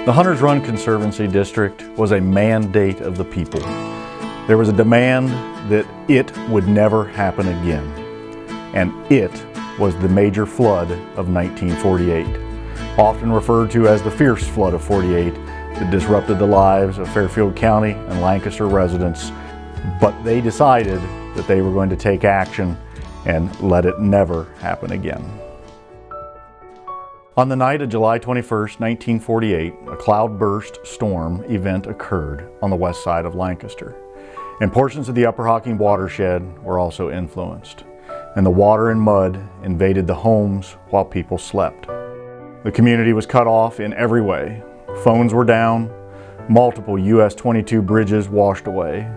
The Hunters Run Conservancy District was a mandate of the people. There was a demand that it would never happen again. And it was the major flood of 1948, often referred to as the fierce flood of 48 that disrupted the lives of Fairfield County and Lancaster residents. But they decided that they were going to take action and let it never happen again. On the night of July 21st, 1948, a cloudburst storm event occurred on the west side of Lancaster, and portions of the Upper Hocking watershed were also influenced, and the water and mud invaded the homes while people slept. The community was cut off in every way. Phones were down, multiple US 22 bridges washed away.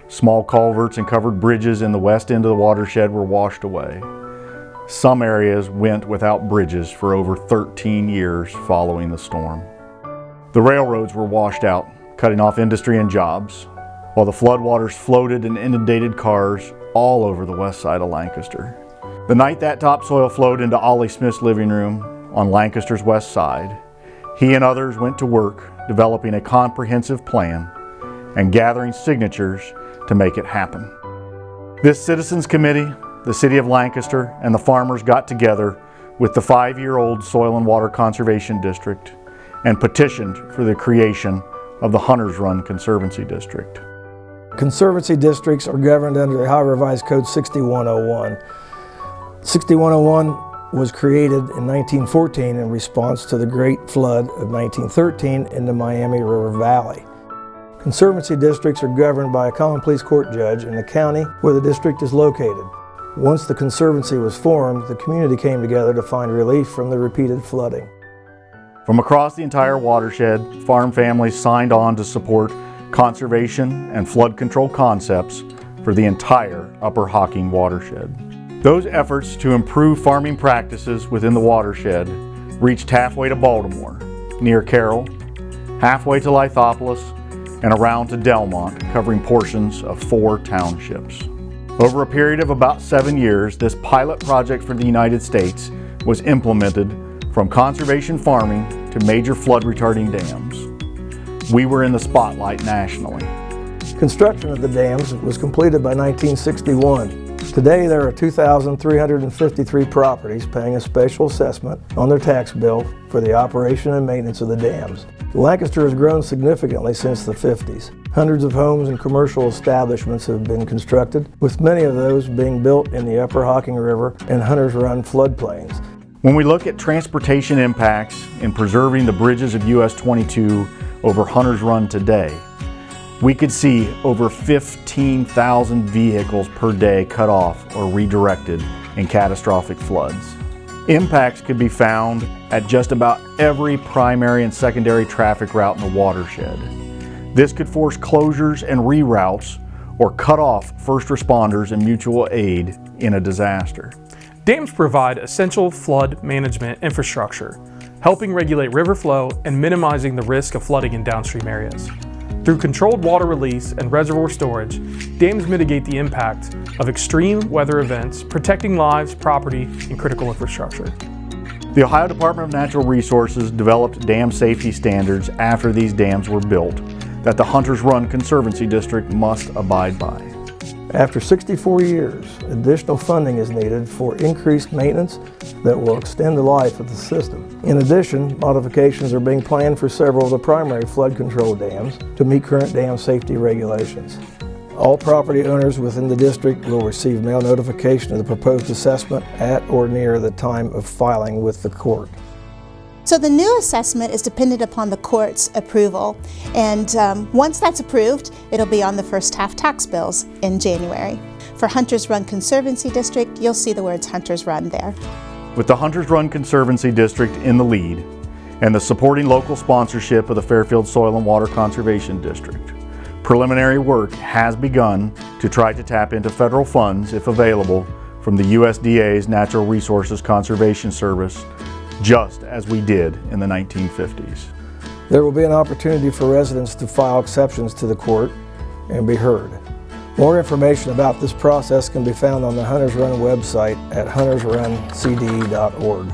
Small culverts and covered bridges in the west end of the watershed were washed away. Some areas went without bridges for over 13 years following the storm. The railroads were washed out, cutting off industry and jobs, while the floodwaters floated and inundated cars all over the west side of Lancaster. The night that topsoil flowed into Ollie Smith's living room on Lancaster's west side, he and others went to work developing a comprehensive plan and gathering signatures to make it happen. This Citizens Committee, the City of Lancaster, and the farmers got together with the 5-year-old Soil and Water Conservation District and petitioned for the creation of the Hunters Run Conservancy District. Conservancy districts are governed under the Ohio Revised Code 6101. 6101 was created in 1914 in response to the Great Flood of 1913 in the Miami River Valley. Conservancy districts are governed by a common pleas court judge in the county where the district is located. Once the Conservancy was formed, the community came together to find relief from the repeated flooding. From across the entire watershed, farm families signed on to support conservation and flood control concepts for the entire Upper Hocking watershed. Those efforts to improve farming practices within the watershed reached halfway to Baltimore, near Carroll, halfway to Lithopolis, and around to Delmont, covering portions of 4 townships. Over a period of about 7 years, this pilot project for the United States was implemented from conservation farming to major flood retarding dams. We were in the spotlight nationally. Construction of the dams was completed by 1961. Today there are 2,353 properties paying a special assessment on their tax bill for the operation and maintenance of the dams. Lancaster has grown significantly since the 50s. Hundreds of homes and commercial establishments have been constructed, with many of those being built in the Upper Hocking River and Hunters Run floodplains. When we look at transportation impacts in preserving the bridges of US 22 over Hunters Run today, we could see over 15,000 vehicles per day cut off or redirected in catastrophic floods. Impacts could be found at just about every primary and secondary traffic route in the watershed. This could force closures and reroutes or cut off first responders and mutual aid in a disaster. Dams provide essential flood management infrastructure, helping regulate river flow and minimizing the risk of flooding in downstream areas. Through controlled water release and reservoir storage, dams mitigate the impact of extreme weather events, protecting lives, property, and critical infrastructure. The Ohio Department of Natural Resources developed dam safety standards after these dams were built that the Hunters Run Conservancy District must abide by. After 64 years, additional funding is needed for increased maintenance that will extend the life of the system. In addition, modifications are being planned for several of the primary flood control dams to meet current dam safety regulations. All property owners within the district will receive mail notification of the proposed assessment at or near the time of filing with the court. So the new assessment is dependent upon the court's approval, and once that's approved, it'll be on the first half tax bills in January. For Hunters Run Conservancy District, you'll see the words Hunters Run there. With the Hunters Run Conservancy District in the lead and the supporting local sponsorship of the Fairfield Soil and Water Conservation District, preliminary work has begun to try to tap into federal funds, if available, from the USDA's Natural Resources Conservation Service, just as we did in the 1950s. There will be an opportunity for residents to file exceptions to the court and be heard. More information about this process can be found on the Hunters Run website at huntersruncd.org.